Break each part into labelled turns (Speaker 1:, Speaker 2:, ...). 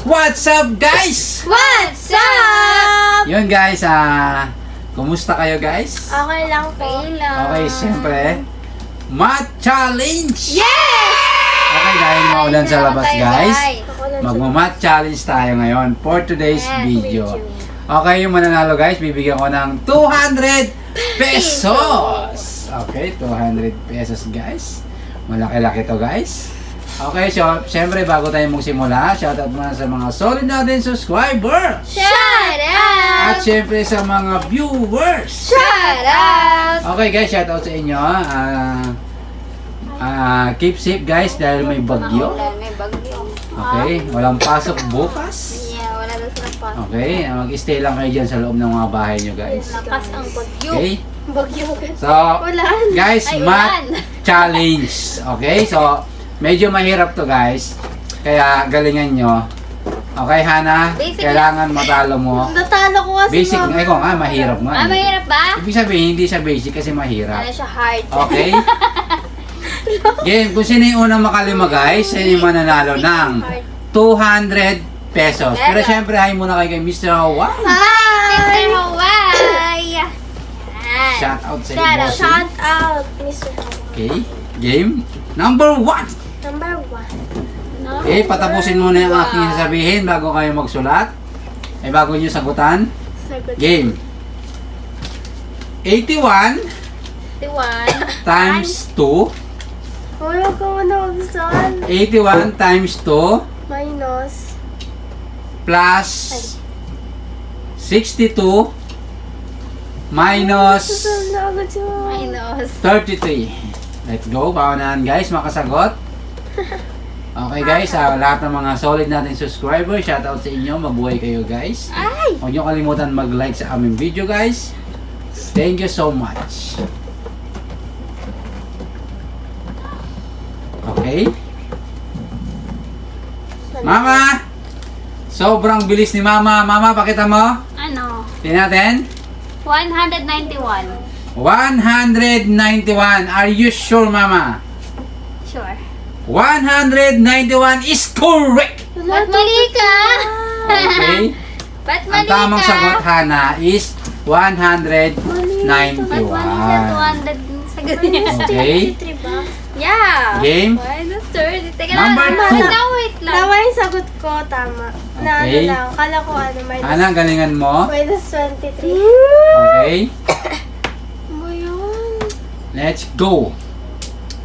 Speaker 1: What's up, guys?
Speaker 2: What's up?
Speaker 1: Yun guys, kumusta kayo guys?
Speaker 2: Okay lang po.
Speaker 1: Okay, siyempre, Math Challenge!
Speaker 2: Yes!
Speaker 1: Okay, dahil maulan sa labas guys,
Speaker 2: Ako lang
Speaker 1: magma-math challenge tayo ngayon for today's video. Okay, yung mananalo guys, bibigyan ko ng 200 pesos! Okay, 200 pesos guys. Malaki-laki to guys. Okay, so siyempre bago tayo magsimula, shoutout muna sa mga solid natin subscriber!
Speaker 2: Shout out!
Speaker 1: At siyempre sa mga viewers!
Speaker 2: Shout out!
Speaker 1: Okay guys, shoutout sa inyo. Keep safe guys dahil may bagyo.
Speaker 2: May bagyo.
Speaker 1: Okay, walang pasok bukas.
Speaker 2: Yeah, wala na silang pasok.
Speaker 1: Okay, mag-stay lang kayo dyan sa loob ng mga bahay nyo guys.
Speaker 2: Lakas ang bagyo.
Speaker 1: Okay,
Speaker 2: Bagyo.
Speaker 1: so
Speaker 2: Ulan.
Speaker 1: guys,
Speaker 2: Ay,
Speaker 1: math
Speaker 2: ulan.
Speaker 1: challenge. Okay, so medyo mahirap to guys. Kaya galingan nyo. Okay, Hana,
Speaker 2: Basic
Speaker 1: kailangan matalo mo.
Speaker 2: Natalo ko kasi
Speaker 1: Basic, ay ko nga, mahirap nga.
Speaker 2: Ah, mahirap ba?
Speaker 1: Ibig sabihin, hindi siya basic kasi mahirap.
Speaker 2: Ano siya hard?
Speaker 1: Okay? Game, kung sino yung unang makalima guys, siya yung mananalo ng 200 pesos. Pero syempre, hi muna kayo kay Mr. Hawaii.
Speaker 2: Hi! Mr. Hawaii! Yan.
Speaker 1: Shout out sa
Speaker 2: Shout
Speaker 1: inyo.
Speaker 2: out. Shout out, Mr. Hawaii.
Speaker 1: Okay, game number 1.
Speaker 2: Number 1.
Speaker 1: Okay, patapusin muna yung aking sasabihin bago kayo magsulat. Ay bago nyo sagutan.
Speaker 2: Sagot.
Speaker 1: Game. 81
Speaker 2: 51
Speaker 1: times 2.
Speaker 2: Wala ka mo na magsan.
Speaker 1: 81 times 2
Speaker 2: Minus.
Speaker 1: plus 62 minus
Speaker 2: Susunod si Mama. Minus.
Speaker 1: 33. Let's go. Paunahan guys, makasagot. Okay guys, lahat ng mga solid natin subscribers, shoutout sa inyo. Mabuhay kayo guys.
Speaker 2: Ay!
Speaker 1: Huwag nyo kalimutan mag-like sa aming video guys. Thank you so much. Okay. Mama! Sobrang bilis ni Mama. Mama, pakita mo.
Speaker 2: Ano?
Speaker 1: Tingnan natin.
Speaker 2: 191.
Speaker 1: 191. Are you sure, Mama?
Speaker 2: Sure.
Speaker 1: 191 is correct.
Speaker 2: Ba't mali ka?
Speaker 1: Okay.
Speaker 2: Ba't
Speaker 1: Ang
Speaker 2: mali ka?
Speaker 1: tamang sagot, Hana, is 191.
Speaker 2: Ba't mali ka? 200 sagot niya.
Speaker 1: Okay.
Speaker 2: Yeah.
Speaker 1: Game.
Speaker 2: Minus 30. Teka
Speaker 1: Number
Speaker 2: lang.
Speaker 1: 2.
Speaker 2: Wait lang.
Speaker 3: Tama yung sagot ko, tama. Na ano
Speaker 1: Okay.
Speaker 3: lang, kala ko ano, minus,
Speaker 1: Hana, galingan mo.
Speaker 3: minus 23.
Speaker 1: Okay.
Speaker 3: Ano yun?
Speaker 1: Let's go.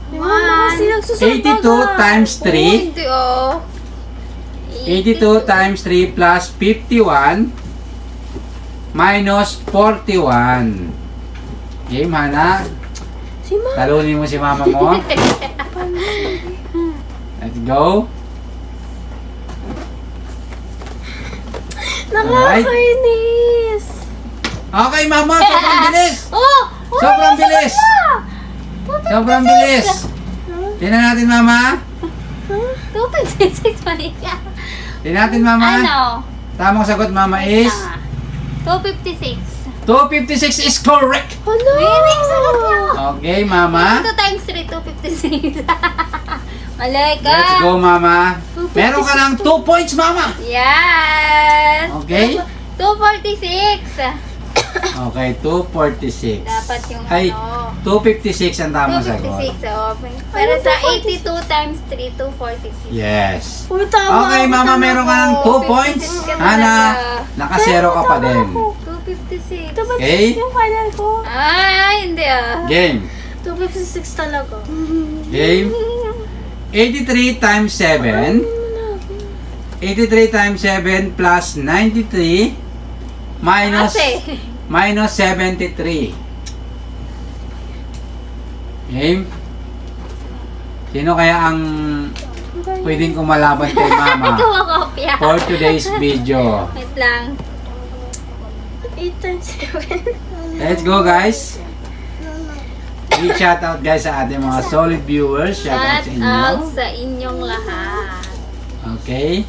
Speaker 3: Di ba kasi nagsusunod
Speaker 1: 82 times 3.
Speaker 2: Hindi oh.
Speaker 1: 82 times 3 plus 51 minus 41. Game, Hana.
Speaker 3: Si Ma.
Speaker 1: Talunin mo si mama mo. Let's go.
Speaker 3: Nakakainis.
Speaker 1: Okay, mama. Sobrang bilis.
Speaker 2: Oh!
Speaker 1: Sobrang bilis. Sobrang bilis. Tingnan natin, mama.
Speaker 2: 256 mali ka.
Speaker 1: Tingnan natin, mama.
Speaker 2: Ano?
Speaker 1: Tamang sagot, mama, is
Speaker 2: 256.
Speaker 1: 256 is correct.
Speaker 3: Ano?
Speaker 2: Really? Sagot niya.
Speaker 1: Okay, mama.
Speaker 2: 2 times 3, 256. Malay ka.
Speaker 1: Let's go, mama. Meron ka ng 2 points, mama.
Speaker 2: Yes.
Speaker 1: Okay.
Speaker 2: 246.
Speaker 1: Okay, 246.
Speaker 2: Dapat yung
Speaker 1: Ay,
Speaker 2: ano.
Speaker 1: 256 ang tamang sagot.
Speaker 2: 256. Oh. Pero sa 82 times 3, 246.
Speaker 1: Yes.
Speaker 3: Uy, tama.
Speaker 1: Okay, mama, meron ka ng 2 points. Hana, nakasero ka pa din.
Speaker 2: 256.
Speaker 3: Dapat
Speaker 1: Okay.
Speaker 3: yung final ko.
Speaker 2: Ay, hindi ah.
Speaker 1: Game.
Speaker 3: 256 talaga.
Speaker 1: Game. 83 times 7. 83 times 7 plus 93 minus
Speaker 2: Kasi.
Speaker 1: minus 73. Game. Sino kaya ang pwedeng kumalaban kay mama
Speaker 2: Ikaw ang kopya.
Speaker 1: for today's video?
Speaker 2: Wait lang.
Speaker 3: 8 times 7.
Speaker 1: Let's go guys. Big shout out guys sa ating mga solid viewers. Shout out
Speaker 2: Shout
Speaker 1: sa inyo.
Speaker 2: out sa inyong lahat.
Speaker 1: Okay.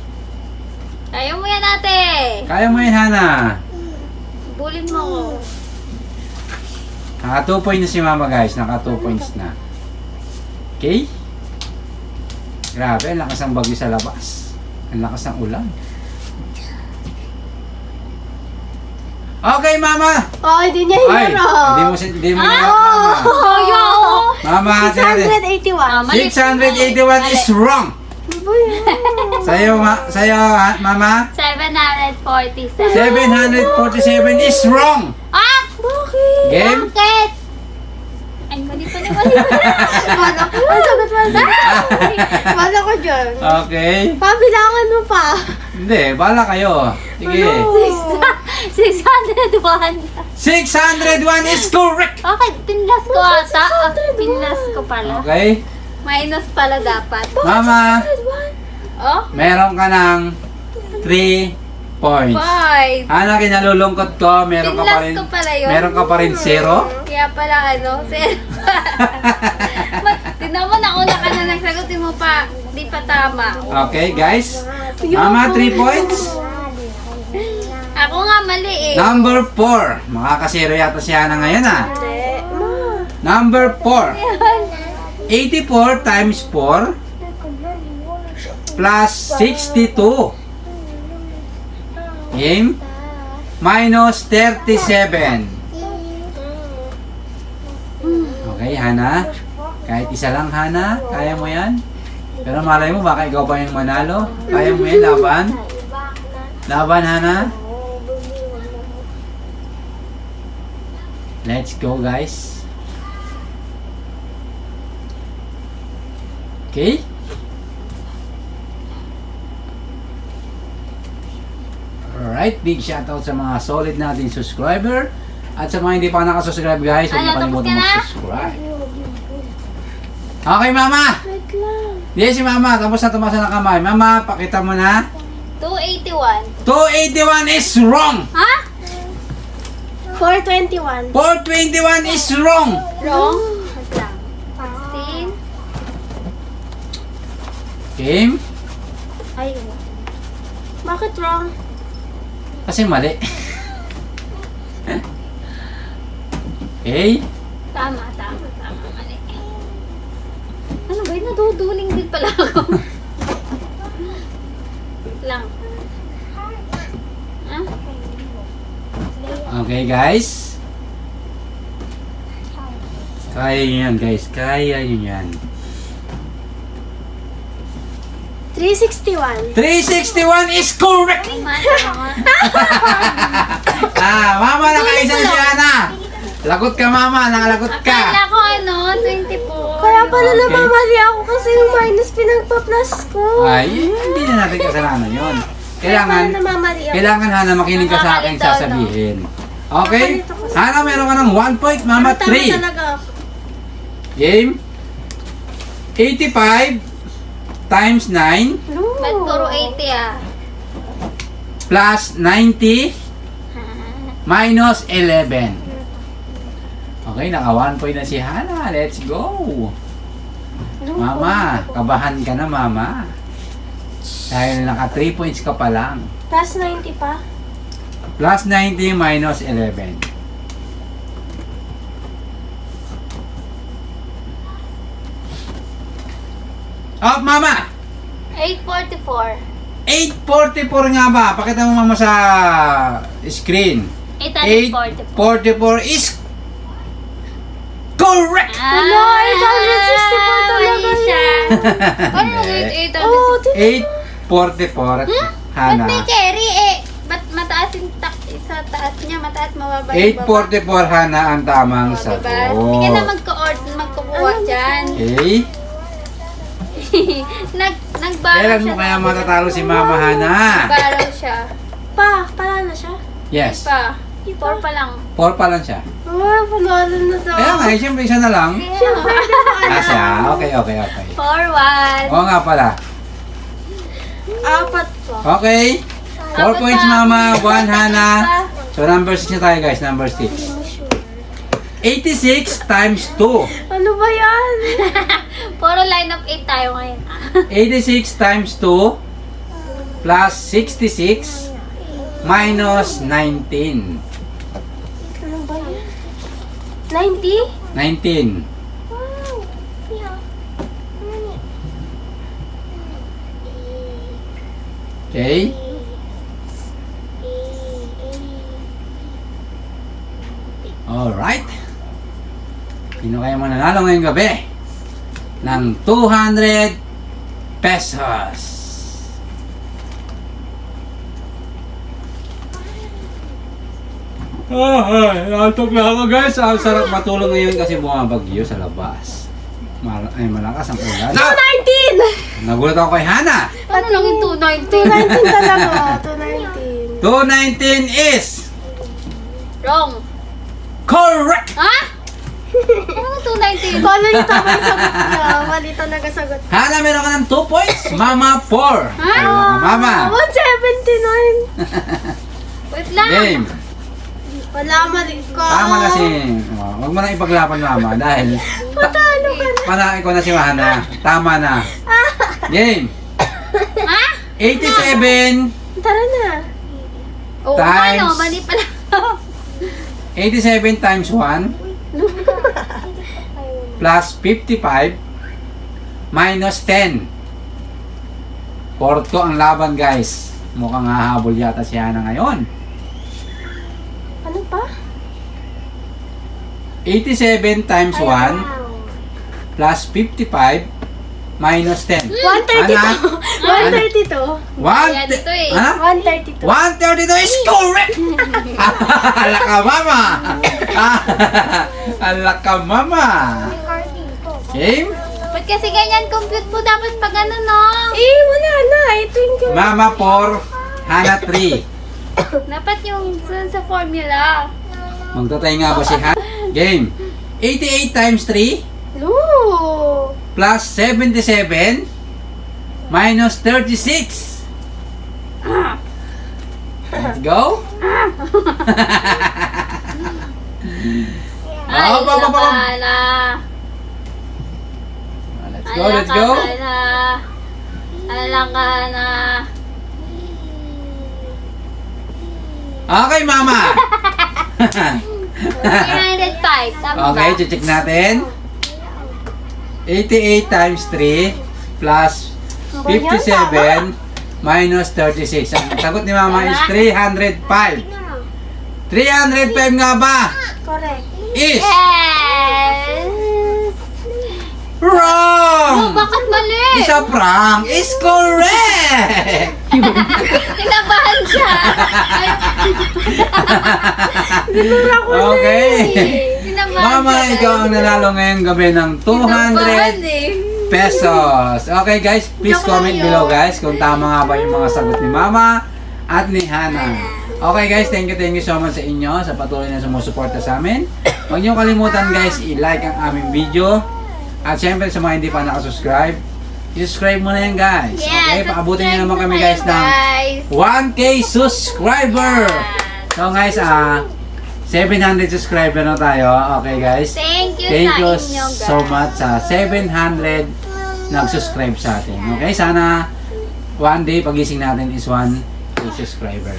Speaker 2: Kaya mo yan ate.
Speaker 1: Kaya mo yan, Hana.
Speaker 2: Bulin mo ko.
Speaker 1: Naka 2 points na si mama guys. Naka 2 points na. Okay? Grabe, ang lakas ng bagyo sa labas. Ang lakas ng ulan. Okay, Mama.
Speaker 3: Oh, hindi niya
Speaker 1: Ay,
Speaker 3: hinarap.
Speaker 1: hindi mo hinarap, Mama.
Speaker 2: Oh, yo!
Speaker 1: Mama,
Speaker 3: 681.
Speaker 2: Mali.
Speaker 1: 681 is wrong.
Speaker 3: Ano ba yan?
Speaker 1: Sa'yo, Mama,
Speaker 2: 747.
Speaker 1: 747 is wrong.
Speaker 2: Ah!
Speaker 3: Bakit?
Speaker 1: Game?
Speaker 2: Bakit? Ay, mali pa na.
Speaker 3: Wala ko. Ang sagot mo. Wala ko dyan.
Speaker 1: Okay.
Speaker 3: Pabilangan mo pa.
Speaker 1: Hindi, bala kayo. Sige.
Speaker 3: Ano?
Speaker 2: 601.
Speaker 1: 601 is correct.
Speaker 2: Okay, pinlas ko ata. Ah, pinlas ko pala.
Speaker 1: Okay.
Speaker 2: Minus pala dapat.
Speaker 1: Mama,
Speaker 2: Oh?
Speaker 1: meron ka ng 3 points.
Speaker 2: 5.
Speaker 1: Ana, kinalulungkot ko, meron ka pa
Speaker 2: Pinlas
Speaker 1: rin,
Speaker 2: ko pala yun.
Speaker 1: meron ka pa rin 0.
Speaker 2: Kaya pala zero. Tignan mo, nauna ka na nagsagot, di mo pa, di pa tama.
Speaker 1: Okay, guys. Mama, 3 points.
Speaker 2: Ako nga mali eh.
Speaker 1: Number 4. Makakasiro yata si Hana ngayon, ah.
Speaker 3: Hindi.
Speaker 1: Number 4. 84 times 4 plus 62. Game? Minus 37. Okay, Hana. Kahit isa lang, Hana. Kaya mo yan? Pero malay mo, baka ikaw pa yung manalo. Kaya mo yan, laban? Laban, Hana? Let's go, guys. Okay? Alright, big shoutout sa mga solid nating subscriber. At sa mga hindi pa nakasubscribe, guys, huwag niyo
Speaker 2: Ano, tapos
Speaker 1: kalimutan
Speaker 2: ka na?
Speaker 1: mag-subscribe. Okay, Mama!
Speaker 3: Wait lang.
Speaker 1: Yes, si Mama. Tapos na tumasa ng kamay. Mama, pakita mo na.
Speaker 2: 281.
Speaker 1: 281 is wrong!
Speaker 2: Ha?
Speaker 3: 421.
Speaker 1: 421 is wrong!
Speaker 2: Wrong? Wait lang. 16.
Speaker 1: Game?
Speaker 2: Ay,
Speaker 3: Bakit wrong?
Speaker 1: Kasi mali. Okay?
Speaker 2: tama, mali. Ano ba yun? Naduduling din pala ako. Wait lang. Ah?
Speaker 1: Okay, guys. Kaya nyo yan, guys. Kaya nyo yan.
Speaker 3: 361.
Speaker 1: 361 is correct!
Speaker 2: Tama.
Speaker 1: Mama, nakaisa na si Ana. Lagot ka, Mama. Nakalagot ka.
Speaker 2: Akala ko 24.
Speaker 3: Kaya pala
Speaker 1: Okay.
Speaker 3: namamali ako kasi yung minus pinagpa-plus ko.
Speaker 1: Ay, hindi na natin kasalanan yun.
Speaker 3: Kaya pala
Speaker 1: Kailangan,
Speaker 3: namamali ako.
Speaker 1: kailangan, Hana, makinig ka sa akin
Speaker 2: Nakakalito,
Speaker 1: sasabihin. Okay?
Speaker 3: Nakakalito ko.
Speaker 1: Hana, meron ka ng 1 point. Mama,
Speaker 3: Pero tama
Speaker 1: 3.
Speaker 3: talaga ako.
Speaker 1: Game? 85 times 9
Speaker 2: Ba't puro 80 ah?
Speaker 1: plus 90 minus 11. Okay, naka 1 point na si Hana. Let's go. Mama, kabahan ka na, Mama. Dahil naka 3 points ka pa lang.
Speaker 3: Plus 90 pa.
Speaker 1: Plus 90 minus 11. Up, Mama!
Speaker 2: 844.
Speaker 1: 844 nga ba? Pakita mo, Mama, sa screen.
Speaker 2: 844.
Speaker 1: 844 is correct!
Speaker 3: Ano, 864 talaga
Speaker 2: siya. Ano
Speaker 1: Hindi.
Speaker 2: 800?
Speaker 3: Oh, di
Speaker 1: 844.
Speaker 2: Ba't
Speaker 1: Hana.
Speaker 2: may carry eh? Ba't mataas yung sa taas niya? Mataas, mababa yung baba?
Speaker 1: 844, Hana, ang tamang
Speaker 2: Oh, diba?
Speaker 1: sagot.
Speaker 2: Hindi ka na magkukuha dyan.
Speaker 1: Okay.
Speaker 2: Nagbaro
Speaker 1: Kailan
Speaker 2: siya.
Speaker 1: mo kaya matatalo si Mama, Hana?
Speaker 2: Nagbaro siya.
Speaker 3: Pa, panalo siya.
Speaker 1: Yes.
Speaker 2: Pa. 4 pa lang.
Speaker 1: 4 pa lang siya.
Speaker 3: Oh, panalo na daw.
Speaker 1: Kaya nga, siyempre isa na lang.
Speaker 3: Siyempre,
Speaker 1: Ah, siya. Okay.
Speaker 2: 4-1.
Speaker 1: Oo nga pala.
Speaker 3: apat pa.
Speaker 1: Okay. 4 points, Mama. 1, Hana. So, number 6 na tayo, guys. Number 6. 86 times 2.
Speaker 3: Ano ba yan?
Speaker 2: Puro line of 8 tayo ngayon.
Speaker 1: 86 times 2 plus 66 minus 19.
Speaker 3: Ano ba yan? 90?
Speaker 1: 19.
Speaker 3: Wow. Yeah.
Speaker 1: Okay? Alright. Sino kaya mananalo ngayong gabi ng 200 pesos? Antok na ako guys. Ang sarap matulog ngayon kasi bumabagyo sa labas. Malakas ang ulan.
Speaker 3: 219!
Speaker 1: Nagulat ako kay Hana.
Speaker 2: Ano lang yung 290?
Speaker 3: 219 talaga. 219.
Speaker 1: 219 is
Speaker 2: Wrong.
Speaker 1: correct!
Speaker 2: Ha? Ano 219?
Speaker 3: Paano yung tama yung sagot niya? Mali talaga sagot.
Speaker 1: Hana, meron ka ng 2 points. Mama, 4.
Speaker 2: Ha?
Speaker 1: Mama.
Speaker 3: 179.
Speaker 2: Wait lang.
Speaker 1: Game.
Speaker 3: Wala, mali ko.
Speaker 1: Tama na si... Huwag mo na ipaglaban, Mama, dahil...
Speaker 3: Patalo ka na.
Speaker 1: Panain ko na si Hana. Tama na. Game.
Speaker 2: Ha?
Speaker 1: 87.
Speaker 3: Tara na.
Speaker 2: Oo,
Speaker 1: Times.
Speaker 2: ano? Mali pala.
Speaker 1: 87 times 1 plus 55 minus 10. Porto ang laban, guys. Mukhang hahabol yata si Hana ngayon.
Speaker 3: Ano pa?
Speaker 1: 87 times 1 plus 55 minus 10.
Speaker 3: 132. 132.
Speaker 2: Ayan, ito eh.
Speaker 1: Ano?
Speaker 3: 132.
Speaker 1: 132 is correct! Ala ka, Mama! Ala ka, Mama! Game?
Speaker 2: Ba't kasi ganyan compute mo dapat pag ano no?
Speaker 3: Eh, wala na. Ito yung...
Speaker 1: Mama 4, Hana 3.
Speaker 2: Dapat yung sa formula.
Speaker 1: Magtatay nga ba si Hana? Game. 88 times 3
Speaker 3: No.
Speaker 1: plus 77 minus 36. Let's go.
Speaker 2: Ay,
Speaker 1: Oh,
Speaker 2: lakala.
Speaker 1: Let's go, let's go.
Speaker 2: Alakana.
Speaker 1: Okay, Mama.
Speaker 2: 305. Tama
Speaker 1: Okay,
Speaker 2: ba?
Speaker 1: check natin. 88 times 3 plus 57 minus 36. Ang sagot ni Mama is 305. 305 nga ba?
Speaker 3: Correct.
Speaker 1: Is
Speaker 2: Yes! Oh,
Speaker 1: wrong!
Speaker 2: bakit mali?
Speaker 1: Isa prank is correct!
Speaker 2: Kinabahan siya.
Speaker 1: Okay.
Speaker 2: Kinabahan
Speaker 1: Mama,
Speaker 2: siya.
Speaker 1: ikaw ang nanalo ngayong gabi ng
Speaker 2: Kinabahan
Speaker 1: 200
Speaker 2: eh.
Speaker 1: pesos. Okay guys, please
Speaker 3: Joke
Speaker 1: comment
Speaker 3: lang
Speaker 1: below
Speaker 3: yun.
Speaker 1: guys kung tama nga ba yung mga sagot ni Mama at ni Hana. Okay guys, thank you so much sa inyo sa patuloy na sumusuporta sa amin. Huwag niyo kalimutan guys, i-like ang aming video. At syempre sa mga hindi pa nakasubscribe, i-subscribe mo na yan guys. Okay, paabutin niyo naman kami guys ng 1K subscriber. So guys, 700 subscriber na tayo. Okay guys.
Speaker 2: Thank you
Speaker 1: Thank
Speaker 2: sa
Speaker 1: you
Speaker 2: inyo, guys.
Speaker 1: so much sa 700 nag-subscribe sa atin. Okay, sana one day pagising natin is 1K subscriber.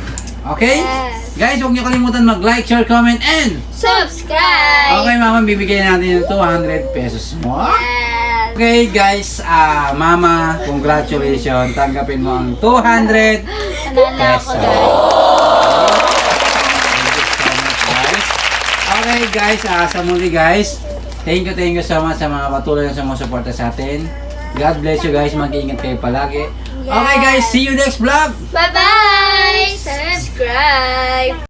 Speaker 1: Okay?
Speaker 2: Yes.
Speaker 1: Guys, huwag niyo kalimutan mag-like, share, comment, and
Speaker 2: Subscribe!
Speaker 1: okay, Mama, bibigyan natin yung 200 pesos mo.
Speaker 2: Yes!
Speaker 1: Okay, guys, Mama, congratulations. Tanggapin mo ang 200
Speaker 2: Nanala ako,
Speaker 1: pesos.
Speaker 2: guys.
Speaker 1: Okay guys, sa muli guys, thank you so much sa mga patuloy na sumusuporta sa atin. God bless you guys, mag-iingat kayo palagi. Okay guys, see you next vlog!
Speaker 2: Bye-bye! Subscribe!